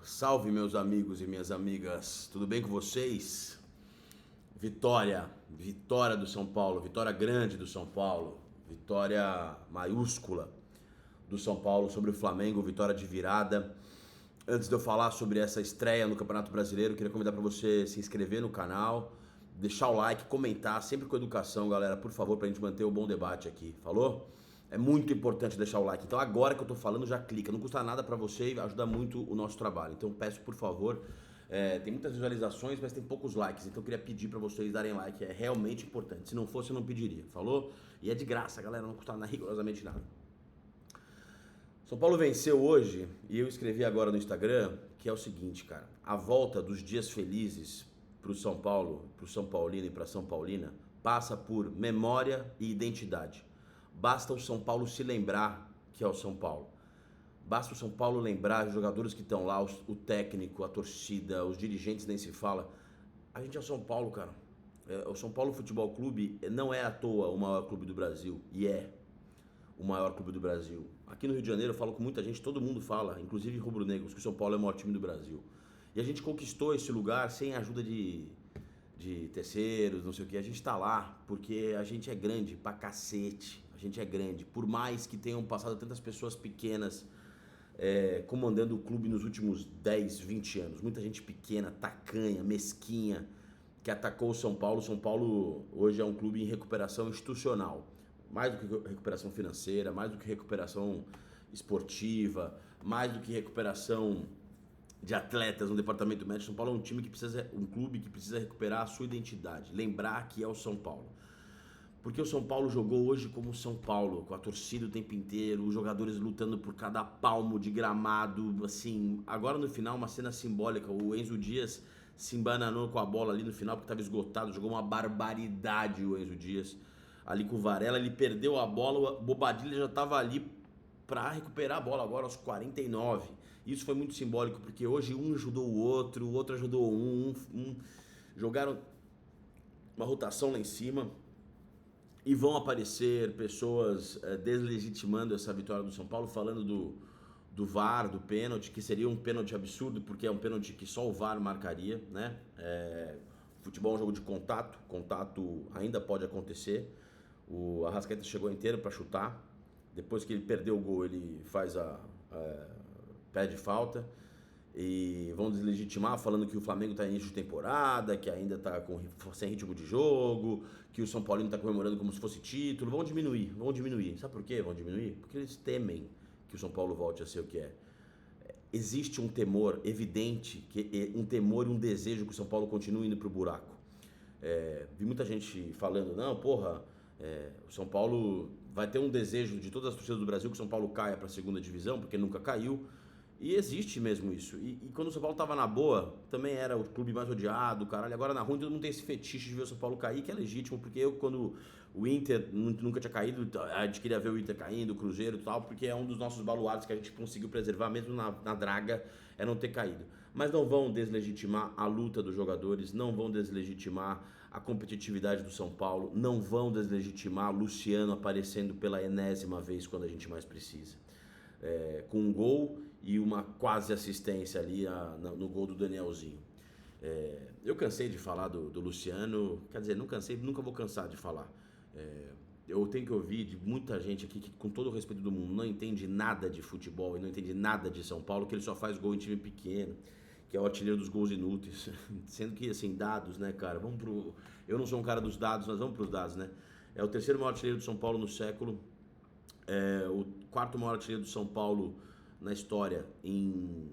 Salve, meus amigos e minhas amigas, tudo bem com vocês? Vitória do São Paulo, vitória grande do São Paulo, vitória maiúscula do São Paulo sobre o Flamengo, vitória de virada. Antes de eu falar sobre essa estreia no Campeonato Brasileiro, queria convidar para você se inscrever no canal, deixar o like, comentar, sempre com educação, galera, por favor, pra gente manter o bom debate aqui, falou? É muito importante deixar o like. Então agora que eu tô falando, já clica. Não custa nada pra você e ajuda muito o nosso trabalho. Então peço, por favor, tem muitas visualizações, mas tem poucos likes. Então eu queria pedir pra vocês darem like. É realmente importante. Se não fosse, eu não pediria. Falou? E é de graça, galera. Não custa rigorosamente nada. São Paulo venceu hoje e eu escrevi agora no Instagram que é o seguinte, cara. A volta dos dias felizes pro São Paulo, pro São Paulino e pra São Paulina, passa por memória e identidade. Basta o São Paulo se lembrar que é o São Paulo. Basta o São Paulo lembrar os jogadores que estão lá, o técnico, a torcida, os dirigentes nem se fala. A gente é o São Paulo, cara. O São Paulo Futebol Clube não é à toa o maior clube do Brasil. E é o maior clube do Brasil. Aqui no Rio de Janeiro eu falo com muita gente, todo mundo fala, inclusive rubro-negros, que o São Paulo é o maior time do Brasil. E a gente conquistou esse lugar sem a ajuda de terceiros, não sei o que. A gente tá lá porque a gente é grande pra cacete. A gente é grande. Por mais que tenham passado tantas pessoas pequenas comandando o clube nos últimos 10, 20 anos. Muita gente pequena, tacanha, mesquinha, que atacou o São Paulo. O São Paulo hoje é um clube em recuperação institucional. Mais do que recuperação financeira, mais do que recuperação esportiva, mais do que recuperação de atletas no departamento médico. São Paulo é um time que precisa, um clube que precisa recuperar a sua identidade, lembrar que é o São Paulo. Porque o São Paulo jogou hoje como São Paulo, com a torcida o tempo inteiro, os jogadores lutando por cada palmo de gramado, assim, agora no final uma cena simbólica, o Enzo Dias se embananou com a bola ali no final porque estava esgotado, jogou uma barbaridade o Enzo Dias, ali com o Varela, ele perdeu a bola, o Bobadilla já estava ali para recuperar a bola agora aos 49. Isso foi muito simbólico, porque hoje um ajudou o outro ajudou jogaram uma rotação lá em cima. E vão aparecer pessoas deslegitimando essa vitória do São Paulo, falando do VAR, do pênalti, que seria um pênalti absurdo, porque é um pênalti que só o VAR marcaria, né? Futebol é um jogo de contato ainda pode acontecer. O Arrascaeta chegou inteiro para chutar, depois que ele perdeu o gol, ele pede falta. E vão deslegitimar falando que o Flamengo está em início de temporada, que ainda está sem ritmo de jogo, que o São Paulino está comemorando como se fosse título. Vão diminuir. Sabe por quê vão diminuir? Porque eles temem que o São Paulo volte a ser o que é. Existe um temor evidente, um temor e um desejo que o São Paulo continue indo para o buraco. Vi muita gente falando, não, porra, o São Paulo vai ter um desejo de todas as torcidas do Brasil que o São Paulo caia para a segunda divisão, porque nunca caiu. E existe mesmo isso. E quando o São Paulo tava na boa, também era o clube mais odiado, caralho. Agora na ruim todo mundo tem esse fetiche de ver o São Paulo cair, que é legítimo, porque quando o Inter nunca tinha caído, a gente queria ver o Inter caindo, o Cruzeiro e tal, porque é um dos nossos baluartes que a gente conseguiu preservar, mesmo na draga, é não ter caído. Mas não vão deslegitimar a luta dos jogadores, não vão deslegitimar a competitividade do São Paulo, não vão deslegitimar Luciano aparecendo pela enésima vez quando a gente mais precisa. Com um gol e uma quase assistência ali no gol do Danielzinho. Eu cansei de falar do Luciano, quer dizer, não cansei, nunca vou cansar de falar. Eu tenho que ouvir de muita gente aqui que, com todo o respeito do mundo, não entende nada de futebol e não entende nada de São Paulo, que ele só faz gol em time pequeno, que é o artilheiro dos gols inúteis. Sendo que, assim, dados, né, cara? Eu não sou um cara dos dados, mas vamos pros dados, né? É o terceiro maior artilheiro do São Paulo no século. O quarto maior artilheiro do São Paulo na história em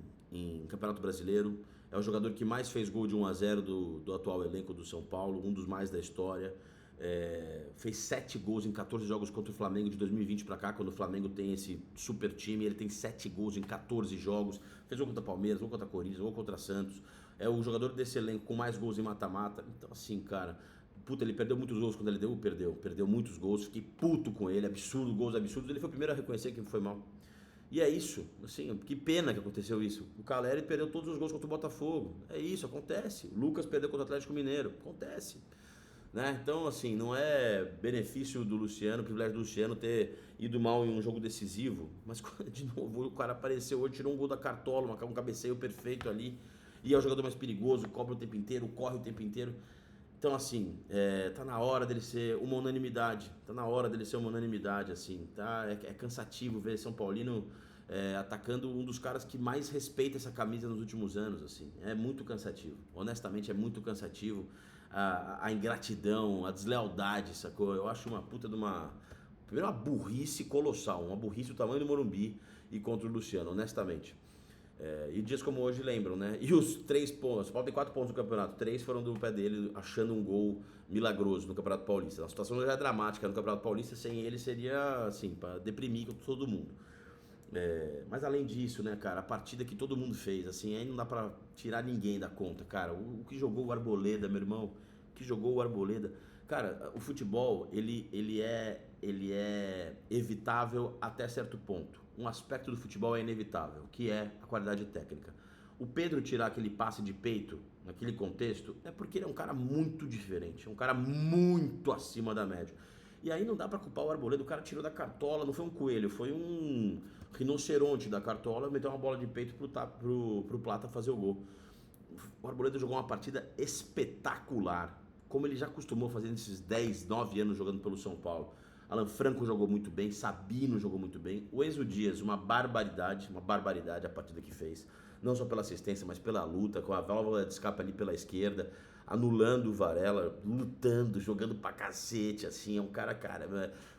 Campeonato Brasileiro. É o jogador que mais fez gol de 1-0 do atual elenco do São Paulo, um dos mais da história. Fez 7 gols em 14 jogos contra o Flamengo de 2020 pra cá, quando o Flamengo tem esse super time. Ele tem 7 gols em 14 jogos. Fez gol contra Palmeiras, gol contra Corinthians, gol contra Santos. É o jogador desse elenco com mais gols em mata-mata. Então, assim, cara, puta, ele perdeu muitos gols quando ele perdeu muitos gols, fiquei puto com ele, absurdo, gols absurdos. Ele foi o primeiro a reconhecer que foi mal. E é isso, assim, que pena que aconteceu isso. O Caleri perdeu todos os gols contra o Botafogo. É isso, acontece. O Lucas perdeu contra o Atlético Mineiro, acontece. né? Então, assim, não é benefício do Luciano, privilégio do Luciano ter ido mal em um jogo decisivo, mas de novo o cara apareceu hoje, tirou um gol da cartola, um cabeceio perfeito ali, e é o jogador mais perigoso, cobra o tempo inteiro, corre o tempo inteiro. Então, assim, tá na hora dele ser uma unanimidade, tá na hora dele ser uma unanimidade, assim, tá? É cansativo ver São Paulino atacando um dos caras que mais respeita essa camisa nos últimos anos, assim, é muito cansativo, honestamente é muito cansativo, a ingratidão, a deslealdade, sacou? Eu acho uma puta de uma, primeiro uma burrice colossal, uma burrice do tamanho do Morumbi e contra o Luciano, honestamente. E dias como hoje lembram, né? E os 3 pontos, o São Paulo tem 4 pontos no campeonato, 3 foram do pé dele, achando um gol milagroso no Campeonato Paulista. A situação já é dramática no Campeonato Paulista, sem ele seria, assim, para deprimir todo mundo. Mas além disso, né, cara, a partida que todo mundo fez, assim, aí não dá pra tirar ninguém da conta, cara. O que jogou o Arboleda, meu irmão, o que jogou o Arboleda. Cara, o futebol, ele é evitável até certo ponto. Um aspecto do futebol é inevitável, que é a qualidade técnica. O Pedro tirar aquele passe de peito, naquele contexto, é porque ele é um cara muito diferente, é um cara muito acima da média. E aí não dá pra culpar o Arboleda, o cara tirou da cartola, não foi um coelho, foi um rinoceronte da cartola, meteu uma bola de peito pro Plata fazer o gol. O Arboleda jogou uma partida espetacular, como ele já costumou fazer nesses 10, 9 anos jogando pelo São Paulo. Alan Franco jogou muito bem, Sabino jogou muito bem, o Enzo Dias, uma barbaridade a partida que fez, não só pela assistência, mas pela luta, com a válvula de escape ali pela esquerda, anulando o Varela, lutando, jogando pra cacete, assim, é um cara,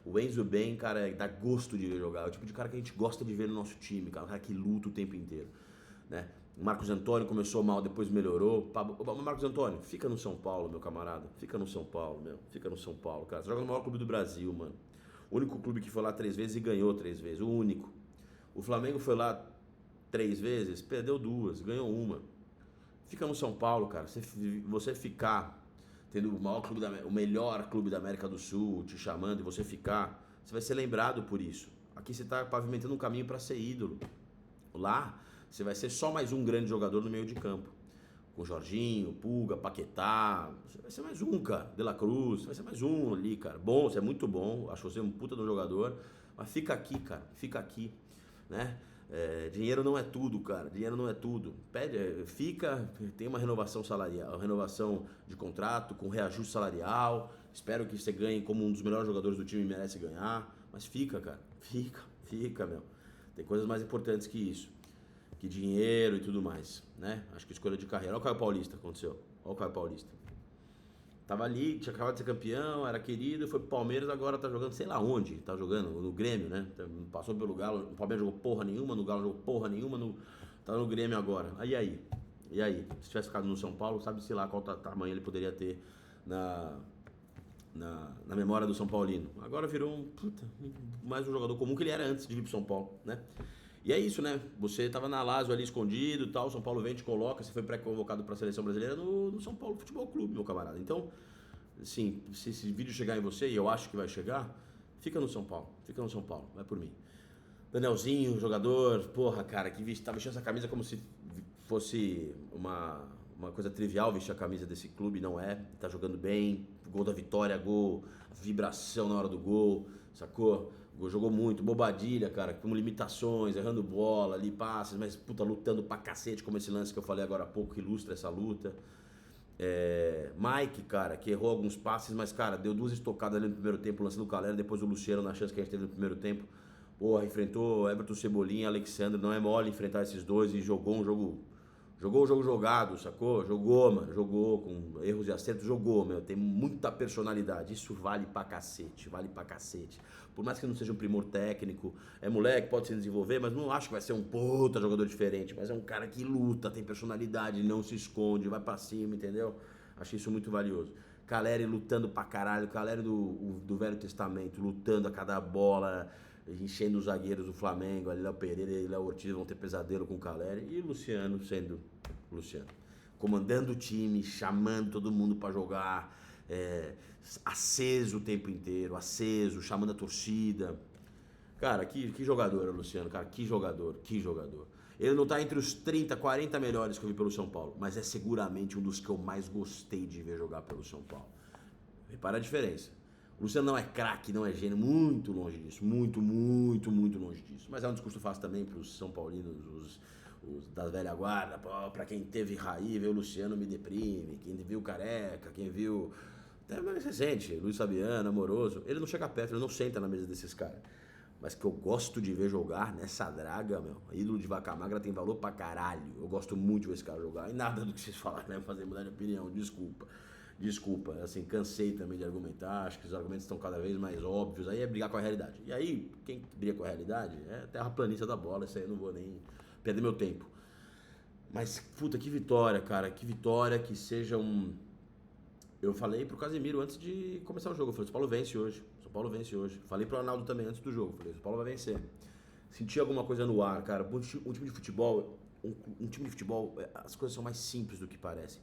o Enzo bem, cara, dá gosto de ver jogar, é o tipo de cara que a gente gosta de ver no nosso time, cara, um cara que luta o tempo inteiro, né? O Marcos Antônio começou mal, depois melhorou. Marcos Antônio, fica no São Paulo, meu camarada. Fica no São Paulo, meu. Fica no São Paulo, cara. Você joga no maior clube do Brasil, mano. O único clube que foi lá 3 vezes e ganhou 3 vezes. O único. O Flamengo foi lá 3 vezes, perdeu 2, ganhou 1. Fica no São Paulo, cara. Você ficar tendo o maior clube o melhor clube da América do Sul te chamando e você ficar, você vai ser lembrado por isso. Aqui você tá pavimentando um caminho para ser ídolo. Lá você vai ser só mais um grande jogador no meio de campo. Com Jorginho, Pulga, Paquetá. Você vai ser mais um, cara. De La Cruz. Vai ser mais um ali, cara. Bom, você é muito bom. Acho você um puta de um jogador. Mas fica aqui, cara. Fica aqui. Né? Dinheiro não é tudo, cara. Dinheiro não é tudo. Fica, tem uma renovação salarial, uma renovação de contrato, com reajuste salarial. Espero que você ganhe como um dos melhores jogadores do time merece ganhar. Mas fica, cara. Fica, meu. Tem coisas mais importantes que isso. Que dinheiro e tudo mais, né? Acho que escolha de carreira. Olha o Caio Paulista, aconteceu. Olha o Caio Paulista. Tava ali, tinha acabado de ser campeão, era querido, foi pro Palmeiras, agora tá jogando sei lá onde. Tá jogando no Grêmio, né? Passou pelo Galo, o Palmeiras jogou porra nenhuma, no Galo jogou porra nenhuma, tá no Grêmio agora. E aí? Se tivesse ficado no São Paulo, sabe sei lá qual tamanho ele poderia ter na memória do São Paulino. Agora virou mais um jogador comum que ele era antes de vir pro São Paulo, né? E é isso, né? Você tava na Lazio ali escondido e tal, São Paulo vem, te coloca, você foi pré-convocado para a seleção brasileira no São Paulo Futebol Clube, meu camarada. Então, assim, se esse vídeo chegar em você, e eu acho que vai chegar, fica no São Paulo, vai por mim. Danielzinho, jogador, porra, cara, que tá vestindo essa camisa como se fosse uma coisa trivial vestir a camisa desse clube, não é? Tá jogando bem, gol da vitória, gol, vibração na hora do gol, sacou? Jogou muito, Bobadilha, cara, com limitações, errando bola ali, passes, mas puta, lutando pra cacete, como esse lance que eu falei agora há pouco, que ilustra essa luta. Mike, cara, que errou alguns passes, mas, cara, deu 2 estocadas ali no primeiro tempo, lance do Calera, depois o Luciano na chance que a gente teve no primeiro tempo. Porra, enfrentou Everton Cebolinha e Alexandre, não é mole enfrentar esses dois e jogou um jogo jogado, sacou? Jogou com erros e acertos, meu, tem muita personalidade, isso vale pra cacete. Por mais que não seja um primor técnico, é moleque, pode se desenvolver, mas não acho que vai ser um puta jogador diferente, mas é um cara que luta, tem personalidade, não se esconde, vai pra cima, entendeu? Acho isso muito valioso. Caleri lutando pra caralho, Caleri do Velho Testamento, lutando a cada bola, enchendo os zagueiros do Flamengo, ali Léo Pereira e Léo Ortiz vão ter pesadelo com o Caleri, e Luciano sendo Luciano, comandando o time, chamando todo mundo pra jogar, aceso o tempo inteiro, chamando a torcida. Cara, que jogador é o Luciano, cara, que jogador. Ele não tá entre os 30, 40 melhores que eu vi pelo São Paulo, mas é seguramente um dos que eu mais gostei de ver jogar pelo São Paulo. Repara a diferença. O Luciano não é craque, não é gênio, muito longe disso. Muito, muito, muito longe disso. Mas é um discurso fácil também para os São Paulinos, os da velha guarda. Pô, pra quem teve raiz, ver o Luciano me deprime. Quem viu Careca, quem viu... Até mais recente, Luiz Fabiano, Amoroso. Ele não chega perto, ele não senta na mesa desses caras. Mas que eu gosto de ver jogar nessa draga, meu. Ídolo de Vaca Magra tem valor pra caralho. Eu gosto muito de ver esse cara jogar. E nada do que vocês falaram vai fazer mudar de opinião, desculpa, assim, cansei também de argumentar, acho que os argumentos estão cada vez mais óbvios, aí é brigar com a realidade. E aí, quem briga com a realidade é terraplanista da bola, isso aí eu não vou nem perder meu tempo. Mas, puta, que vitória, cara, que vitória, que seja um... Eu falei pro Casemiro antes de começar o jogo, eu falei, São Paulo vence hoje, São Paulo vence hoje. Falei pro Arnaldo também antes do jogo, falei, São Paulo vai vencer. Senti alguma coisa no ar, cara, um time de futebol, as coisas são mais simples do que parecem.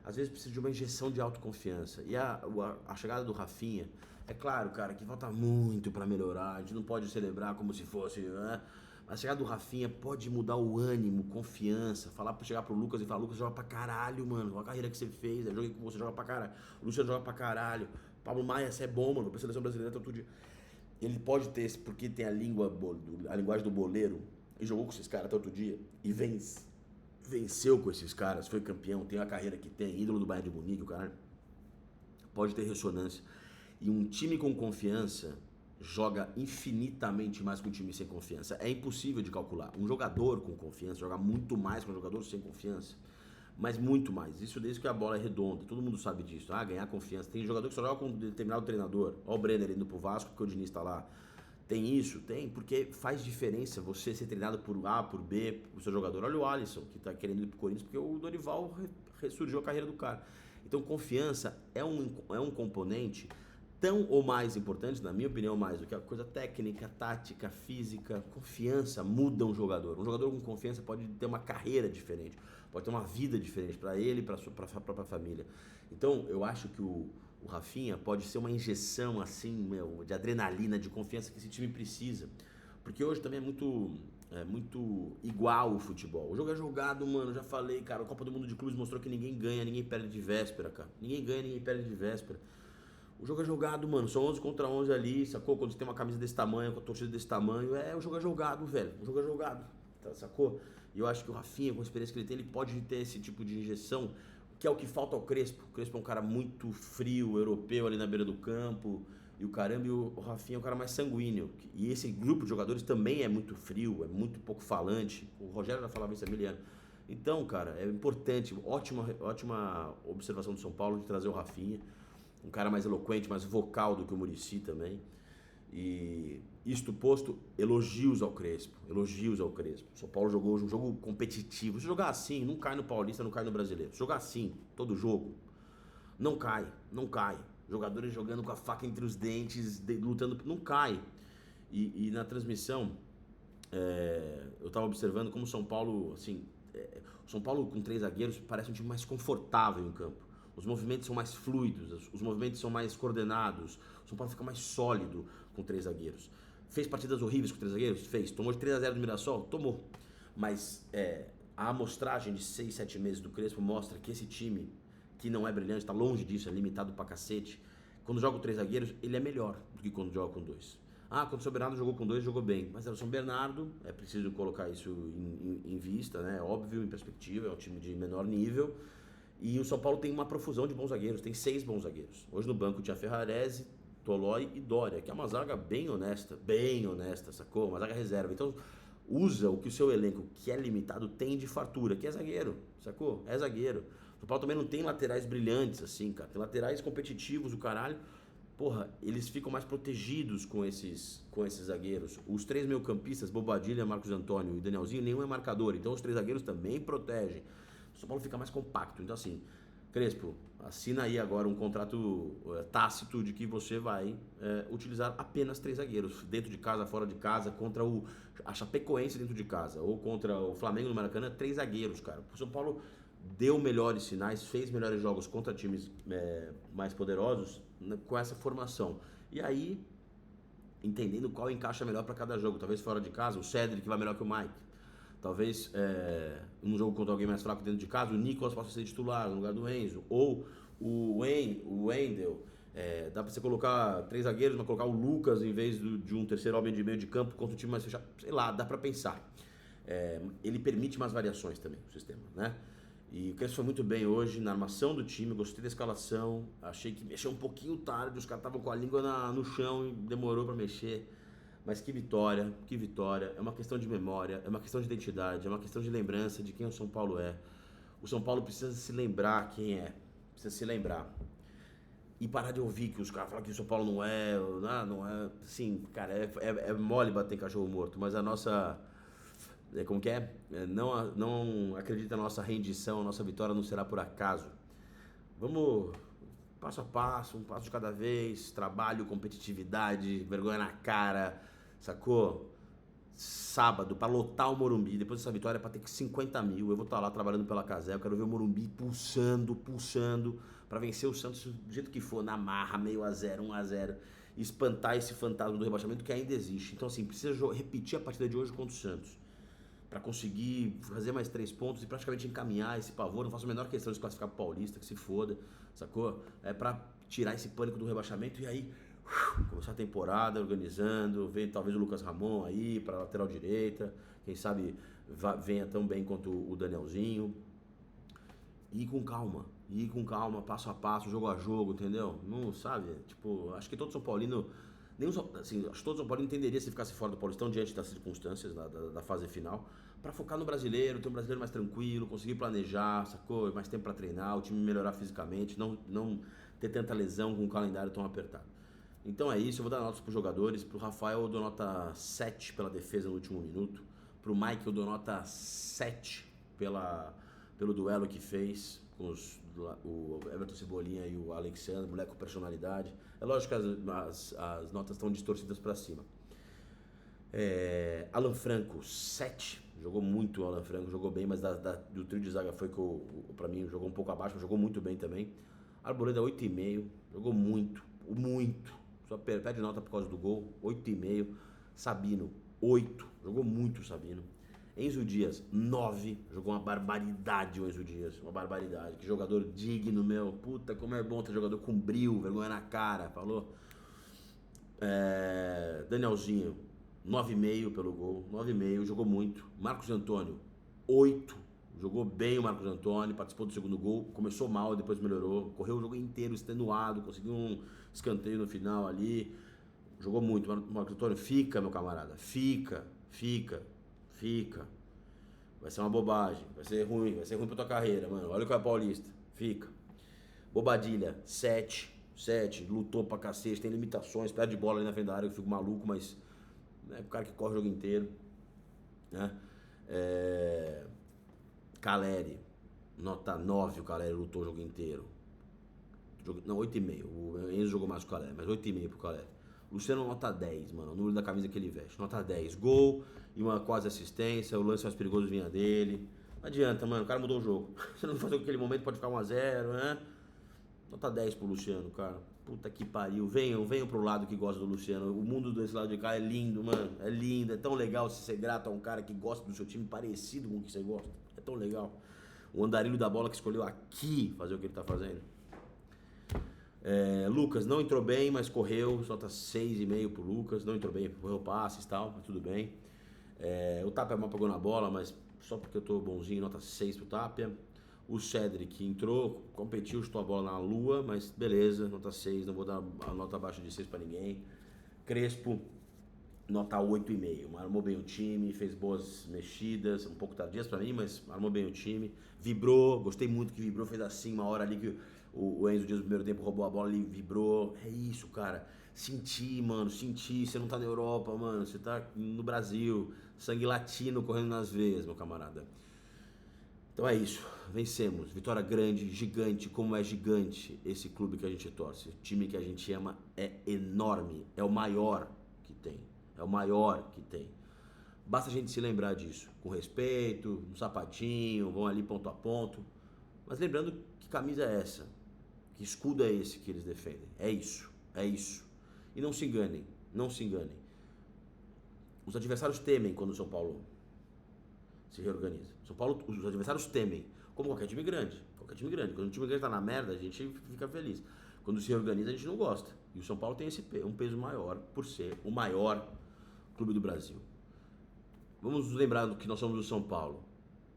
Às vezes precisa de uma injeção de autoconfiança. E a chegada do Rafinha, é claro, cara, que falta muito pra melhorar. A gente não pode celebrar como se fosse, né? Mas a chegada do Rafinha pode mudar o ânimo, confiança. Chegar pro Lucas e falar, Lucas, joga pra caralho, mano. Olha a carreira que você fez, joguei com você, joga pra caralho. O Luciano joga pra caralho. Pablo Maia, você é bom, mano. Pra seleção brasileira, tá todo dia. Ele pode ter esse, porque tem a linguagem do boleiro, e jogou com esses caras todo dia, e venceu com esses caras, foi campeão, tem a carreira que tem, ídolo do Bayern de Munique, o cara pode ter ressonância. E um time com confiança joga infinitamente mais que um time sem confiança. É impossível de calcular. Um jogador com confiança joga muito mais que um jogador sem confiança. Mas muito mais. Isso desde que a bola é redonda. Todo mundo sabe disso. Ganhar confiança. Tem jogador que só joga com determinado treinador. Olha o Brenner indo pro Vasco porque o Diniz tá lá. Tem isso? Tem, porque faz diferença você ser treinado por A, por B, o seu jogador. Olha o Alisson, que tá querendo ir pro Corinthians, porque o Dorival ressurgiu a carreira do cara. Então, confiança é um componente tão ou mais importante, na minha opinião, mais do que a coisa técnica, tática, física. Confiança muda um jogador. Um jogador com confiança pode ter uma carreira diferente, pode ter uma vida diferente para ele e para a própria família. Então, eu acho que o Rafinha pode ser uma injeção assim, de adrenalina, de confiança que esse time precisa. Porque hoje também é muito igual o futebol. O jogo é jogado, mano, já falei, cara, a Copa do Mundo de Clubes mostrou que ninguém ganha, ninguém perde de véspera, cara. Ninguém ganha, ninguém perde de véspera. O jogo é jogado, mano, são 11 contra 11 ali, sacou? Quando você tem uma camisa desse tamanho, com a torcida desse tamanho, o jogo é jogado, velho. O jogo é jogado, tá, sacou? E eu acho que o Rafinha, com a experiência que ele tem, ele pode ter esse tipo de injeção, que é o que falta ao Crespo. O Crespo é um cara muito frio, europeu ali na beira do campo, e o caramba, e o Rafinha é um cara mais sanguíneo. E esse grupo de jogadores também é muito frio, é muito pouco falante. O Rogério já falava isso há 1000 anos. Então, cara, é importante, ótima observação do São Paulo de trazer o Rafinha. Um cara mais eloquente, mais vocal do que o Muricy também. E isto posto, elogios ao Crespo. O São Paulo jogou um jogo competitivo. Se jogar assim, não cai no Paulista, não cai no Brasileiro. Se jogar assim, todo jogo, não cai. Jogadores jogando com a faca entre os dentes, lutando, não cai. E na transmissão, eu estava observando como o São Paulo, assim, o São Paulo com 3 zagueiros parece um time mais confortável em campo. Os movimentos são mais fluidos, os movimentos são mais coordenados. O São Paulo fica mais sólido com 3 zagueiros. Fez partidas horríveis com 3 zagueiros? Fez. Tomou de 3-0 do Mirassol? Tomou. Mas a amostragem de 6, 7 meses do Crespo mostra que esse time, que não é brilhante, está longe disso, é limitado pra cacete. Quando joga com 3 zagueiros, ele é melhor do que quando joga com 2. Quando o São Bernardo jogou com 2, jogou bem. Mas era o São Bernardo, é preciso colocar isso em vista, né? Óbvio, em perspectiva, é um time de menor nível. E o São Paulo tem uma profusão de bons zagueiros, tem 6 bons zagueiros. Hoje no banco tinha Ferrarese, Tolói e Dória, que é uma zaga bem honesta, sacou? Uma zaga reserva. Então usa o que o seu elenco, que é limitado, tem de fartura, que é zagueiro, sacou? É zagueiro. O São Paulo também não tem laterais brilhantes assim, cara. Tem laterais competitivos, o caralho. Porra, eles ficam mais protegidos com esses zagueiros. Os 3 meio-campistas, Bobadilha, Marcos Antônio e Danielzinho, nenhum é marcador. Então os 3 zagueiros também protegem. O São Paulo fica mais compacto. Então, assim, Crespo, assina aí agora um contrato tácito de que você vai utilizar apenas 3 zagueiros, dentro de casa, fora de casa, contra a Chapecoense dentro de casa, ou contra o Flamengo no Maracanã, 3 zagueiros, cara. O São Paulo deu melhores sinais, fez melhores jogos contra times mais poderosos com essa formação. E aí, entendendo qual encaixa melhor para cada jogo. Talvez fora de casa, o Cedric vai melhor que o Mike. Talvez num jogo contra alguém mais fraco dentro de casa, o Nicolas possa ser titular no lugar do Enzo. Ou o Wendel, Dá pra você colocar 3 zagueiros, mas colocar o Lucas em vez de um terceiro homem de meio de campo contra um time mais fechado. Sei lá, dá pra pensar. Ele permite mais variações também, o sistema, né? E o Crespo foi muito bem hoje na armação do time, gostei da escalação, achei que mexeu um pouquinho tarde, os caras estavam com a língua no chão e demorou pra mexer. Mas que vitória, é uma questão de memória, é uma questão de identidade, é uma questão de lembrança de quem o São Paulo é. O São Paulo precisa se lembrar quem é, precisa se lembrar. E parar de ouvir que os caras falam que o São Paulo não é, assim, cara, é mole bater em cachorro morto, mas a nossa... como que é? Não acredita na nossa rendição, a nossa vitória não será por acaso. Vamos passo a passo, um passo de cada vez, trabalho, competitividade, vergonha na cara, sacou? Sábado, pra lotar o Morumbi, depois dessa vitória, pra ter que 50 mil, eu vou estar lá trabalhando pela Casé, eu quero ver o Morumbi pulsando, pra vencer o Santos do jeito que for, na marra, meio a 0, 1-0, espantar esse fantasma do rebaixamento que ainda existe. Então assim, precisa repetir a partida de hoje contra o Santos, para conseguir fazer mais 3 pontos e praticamente encaminhar esse pavor. Não faço a menor questão de se classificar pro Paulista, que se foda, sacou? É para tirar esse pânico do rebaixamento e aí começar a temporada organizando, ver talvez o Lucas Ramon aí para lateral direita, quem sabe venha tão bem quanto o Danielzinho. E ir com calma, passo a passo, jogo a jogo, entendeu? Não sabe? Tipo, acho que todo São Paulino, assim, acho que todo São Paulo entenderia se ficasse fora do Paulistão diante das circunstâncias da fase final, para focar no brasileiro, ter um brasileiro mais tranquilo, conseguir planejar, sacou? Mais tempo para treinar, o time melhorar fisicamente, não ter tanta lesão com o calendário tão apertado. Então é isso, eu vou dar notas pros jogadores. Pro Rafael eu dou nota 7 pela defesa no último minuto. Pro Mike eu dou nota 7 pelo duelo que fez com o Everton Cebolinha e o Alexandre, moleque com personalidade. É lógico que as notas estão distorcidas para cima. Alan Franco, 7. Jogou muito o Alan Franco, jogou bem, mas do trio de zaga foi que pra mim jogou um pouco abaixo, mas jogou muito bem também. Arboleda, 8,5. Jogou muito. Só perde nota por causa do gol, 8,5. Sabino, 8. Jogou muito o Sabino. Enzo Dias, 9. Jogou uma barbaridade o Enzo Dias. Uma barbaridade. Que jogador digno, meu. Puta, como é bom ter jogador com brilho, vergonha na cara. Falou? Danielzinho, 9,5 pelo gol. 9,5. Jogou muito. Marcos Antônio, 8. Jogou bem o Marcos Antônio, participou do segundo gol, começou mal, depois melhorou, correu o jogo inteiro extenuado, conseguiu um escanteio no final ali, jogou muito. Marcos Antônio, fica, meu camarada, fica. Vai ser uma bobagem, vai ser ruim pra tua carreira, mano. Olha o que é o Paulista, fica. Bobadilha, 7, lutou pra cacete, tem limitações, perde bola ali na frente da área, eu fico maluco, mas é o cara que corre o jogo inteiro, né? Caleri, nota 9, o Caleri lutou o jogo inteiro. Não, 8,5. O Enzo jogou mais que o Caleri, mas 8,5 pro Caleri. Luciano, nota 10, mano. O número da camisa que ele veste. Nota 10. Gol e uma quase assistência. O lance mais perigoso vinha dele. Não adianta, mano. O cara mudou o jogo. Se não fazer aquele momento, pode ficar 1-0, né? Nota 10 pro Luciano, cara. Puta que pariu. Venham pro lado que gosta do Luciano. O mundo desse lado de cá é lindo, mano. É lindo. É tão legal se ser grato a um cara que gosta do seu time parecido com o que você gosta. É tão legal. O andarilho da bola que escolheu aqui fazer o que ele tá fazendo. Lucas não entrou bem, mas correu. Nota 6,5 pro Lucas. Não entrou bem, correu passes e tal, mas tudo bem. O Tapia mal pegou na bola, mas só porque eu tô bonzinho, nota 6 pro Tapia. O Cedric entrou, competiu, chutou a bola na lua, mas beleza, nota 6, não vou dar a nota abaixo de 6 pra ninguém. Crespo, nota 8,5. Armou bem o time, fez boas mexidas, um pouco tardias pra mim, mas armou bem o time. Vibrou, gostei muito que vibrou, fez assim, uma hora ali que o Enzo Dias no primeiro tempo roubou a bola e vibrou. É isso, cara. Senti, mano, você não tá na Europa, mano, você tá no Brasil. Sangue latino correndo nas veias, meu camarada. Então é isso, vencemos, vitória grande, gigante, como é gigante esse clube que a gente torce, o time que a gente ama é enorme, é o maior que tem, basta a gente se lembrar disso, com respeito, no sapatinho, vão ali ponto a ponto, mas lembrando que camisa é essa, que escudo é esse que eles defendem, é isso, e não se enganem, os adversários temem quando o São Paulo se reorganiza. São Paulo, os adversários temem, como qualquer time grande. Quando o time grande tá na merda, a gente fica feliz. Quando se organiza, a gente não gosta. E o São Paulo tem um peso maior por ser o maior clube do Brasil. Vamos nos lembrar do que nós somos do São Paulo.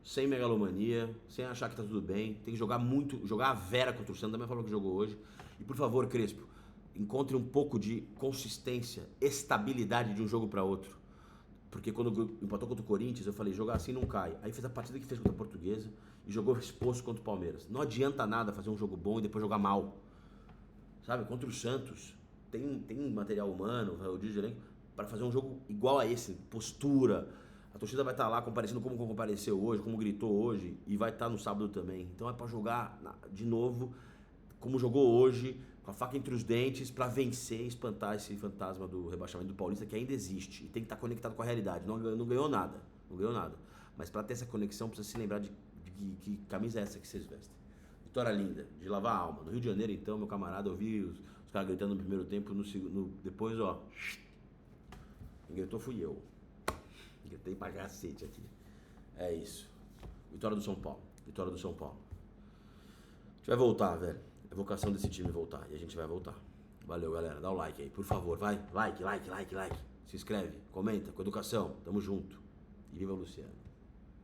Sem megalomania, sem achar que tá tudo bem. Tem que jogar muito, jogar a vera contra o Santos, da mesma forma que jogou hoje. E por favor, Crespo, encontre um pouco de consistência, estabilidade de um jogo para outro. Porque quando empatou contra o Corinthians, eu falei, jogar assim não cai. Aí fez a partida que fez contra a Portuguesa e jogou exposto contra o Palmeiras. Não adianta nada fazer um jogo bom e depois jogar mal. Sabe, contra o Santos, tem material humano, o Rodrigo, para fazer um jogo igual a esse, postura. A torcida vai estar lá comparecendo como compareceu hoje, como gritou hoje, e vai estar no sábado também. Então é para jogar de novo, como jogou hoje, com a faca entre os dentes, para vencer e espantar esse fantasma do rebaixamento do Paulista, que ainda existe. E tem que estar conectado com a realidade. Não ganhou nada, não ganhou nada. Mas para ter essa conexão, precisa se lembrar de que camisa é essa que vocês vestem. Vitória linda, de lavar a alma. No Rio de Janeiro, então, meu camarada, eu vi os caras gritando no primeiro tempo, depois, ó, quem gritou fui eu. Gritei pra cacete aqui. É isso. Vitória do São Paulo. Vitória do São Paulo. A gente vai voltar, velho. É vocação desse time voltar. E a gente vai voltar. Valeu, galera. Dá o like aí, por favor. Vai. Like. Se inscreve. Comenta. Com educação. Tamo junto. E viva o Luciano.